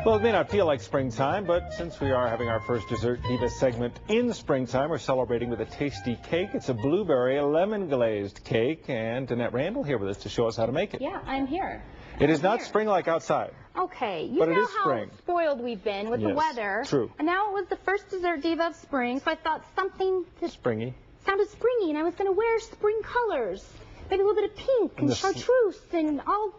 Well, it may not feel like springtime, but since we are having our first Dessert Diva segment in springtime, we're celebrating with a tasty cake. It's a blueberry lemon glazed cake, and Danette Randall here with us to show us how to make it. Yeah, I'm here. It is not spring-like outside. Okay, you but it know is how spring. spoiled we've been with the weather. True. And now it was the first Dessert Diva of spring, so I thought something that Springy. sounded springy, and I was going to wear spring colors. Maybe a little bit of pink and chartreuse and all.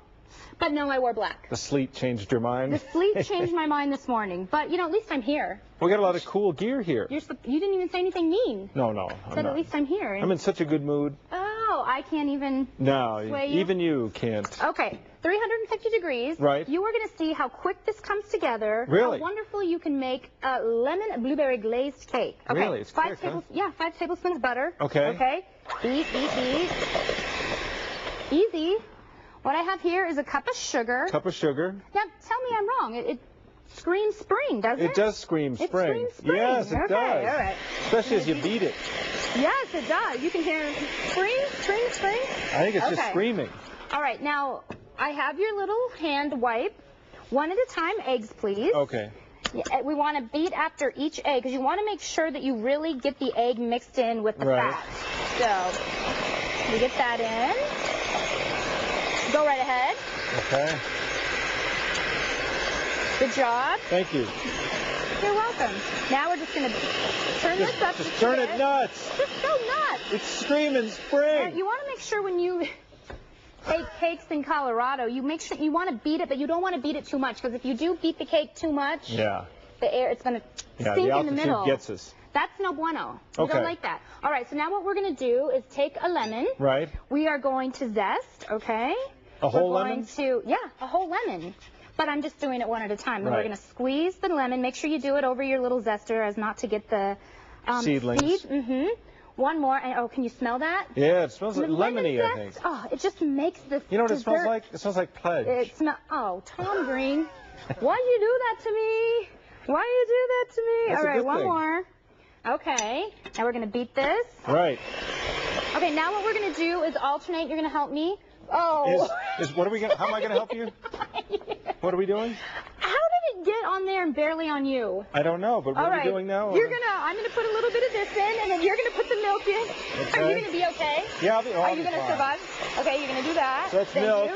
But no, I wore black. The sleet changed your mind? The sleet changed my mind this morning. But, you know, at least I'm here. We got a lot of cool gear here. You didn't even say anything mean. No. Said at least I'm here. I'm in such a good mood. Oh, I can't even sway you? Even you can't. Okay, 350 degrees. Right. You are going to see how quick this comes together. Really? How wonderful you can make a lemon blueberry glazed cake. Okay. Really? It's quick, huh? Yeah, 5 tablespoons butter. Okay. Okay. Easy. What I have here is a cup of sugar. Cup of sugar. Now, tell me I'm wrong. It screams spring, doesn't it? It does scream spring. It screams spring. Yes, it does. All right. Especially as you beat it. Yes, it does. You can hear spring. I think it's just screaming. All right, now I have your little hand wipe. One at a time, eggs, please. Okay. We want to beat after each egg because you want to make sure that you really get the egg mixed in with the fat. So we get that in. Go right ahead. Okay. Good job. Thank you. You're welcome. Now we're just going to turn this up. Just turn it nuts. Just go nuts. It's screaming spring. You want to make sure when you bake cakes in Colorado, you make sure you want to beat it, but you don't want to beat it too much because if you do beat the cake too much, the air it's going to sink the in the middle. altitude gets us. That's no bueno. We don't like that. All right, so now what we're going to do is take a lemon. Right. We are going to zest, okay? A whole lemon? A whole lemon. But I'm just doing it one at a time. Then we're Right. going to squeeze the lemon. Make sure you do it over your little zester as not to get the seedlings. Seed. One more. And, can you smell that? Yeah, it smells like lemony, I think. Oh, it just makes the You know what dessert. it smells like? It smells like pledge. Oh, Tom Green. Why'd you do that to me? Why you do that to me? That's all right, a good one thing. more. Okay. Now we're going to beat this. Right. Okay, now what we're going to do is alternate. You're going to help me. Oh. What are we gonna? How am I gonna help you? What are we doing? How did it get on there and barely on you? I don't know, but what are we doing now? I'm gonna put a little bit of this in, and then you're gonna put the milk in. Okay. Are you gonna be okay? Yeah, Are you gonna survive? Okay, you're gonna do that. So that's milk.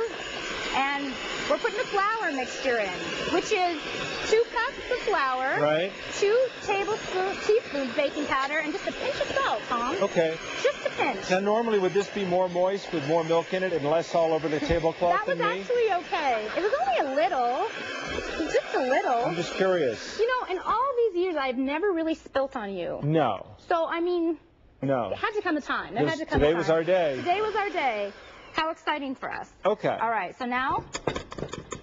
And we're putting the flour mixture in, which is 2 cups of flour, Right. 2 teaspoons baking powder, and just a pinch of salt, Tom. Okay. Just a pinch. Now, normally, would this be more moist with more milk in it and less all over the tablecloth That was than me? actually okay. It was only a little. Just a little. I'm just curious. You know, in all these years, I've never really spilt on you. No. So, I mean, No. it had to come a time. Today was our day. Today was our day. How exciting for us. Okay. All right, so now,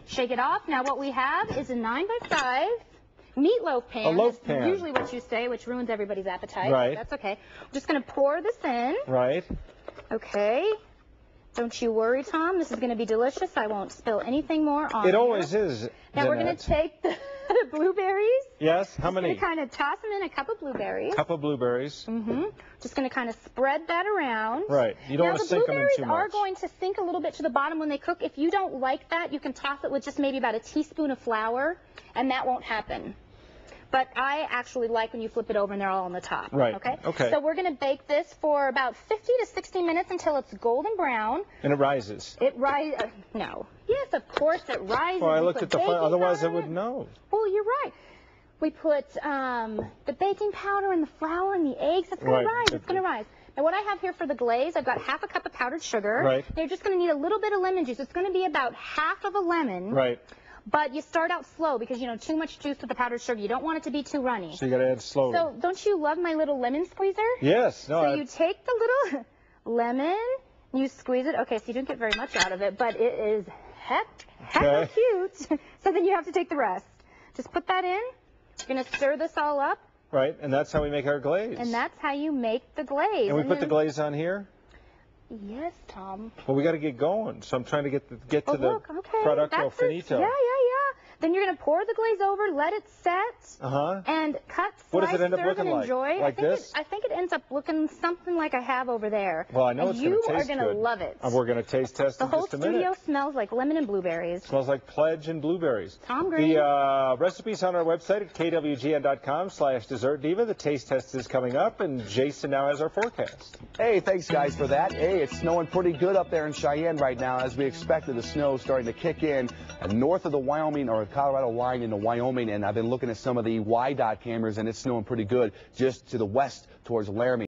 shake it off. Now what we have is a 9x5 meatloaf pan. A loaf That's pan. usually what you say, which ruins everybody's appetite. Right. That's okay. I'm just going to pour this in. Right. Okay. Don't you worry, Tom. This is going to be delicious. I won't spill anything more on It always is. Now we're going to take the blueberries. Yes. How many? Just going to kind of toss them in a cup of blueberries. Cup of blueberries. Just going to kind of spread that around. Right. You don't want to sink them in too Now, the blueberries are much. going to sink a little bit to the bottom when they cook. If you don't like that, you can toss it with just maybe about a teaspoon of flour, and that won't happen. But I actually like when you flip it over and they're all on the top. Right. Okay? Okay. So we're going to bake this for about 50 to 60 minutes until it's golden brown. And it rises. It rises. No. Yes, of course it rises. Well, I We looked put at the baking otherwise I powder in wouldn't it. know. Well, you're right. We put the baking powder and the flour and the eggs. It's going to rise. It's going to rise. Now, what I have here for the glaze, I've got half a cup of powdered sugar. Right. Now, you're just going to need a little bit of lemon juice. It's going to be about half of a lemon. Right. But you start out slow because, you know, too much juice with the powdered sugar. You don't want it to be too runny. So you got to add slowly. So don't you love my little lemon squeezer? Yes. No. So you take the little lemon, you squeeze it. Okay, so you don't get very much out of it, but it is hecka cute. So then you have to take the rest. Just put that in. You're going to stir this all up. Right, and that's how we make our glaze. And that's how you make the glaze. And we put the glaze on here? Yes, Tom. Well, we got to get going, so I'm trying to get to the Look, okay. producto That's finito. Yeah. Then you're going to pour the glaze over, let it set, and cut, What slice, does it end up serve, looking and like? enjoy. Like this? I think it ends up looking something like I have over there. Well, I know it's going to taste good. You are going to love it. And we're going to taste test The in whole just a minute. studio smells like lemon and blueberries. Smells like pledge and blueberries. Tom Green. The recipe's on our website at kwgn.com/dessertdiva. The taste test is coming up, and Jason now has our forecast. Hey, thanks guys for that. Hey, it's snowing pretty good up there in Cheyenne right now, as we expected. The snow starting to kick in north of the Wyoming or Colorado line into Wyoming, and I've been looking at some of the WYDOT cameras, and it's snowing pretty good just to the west towards Laramie.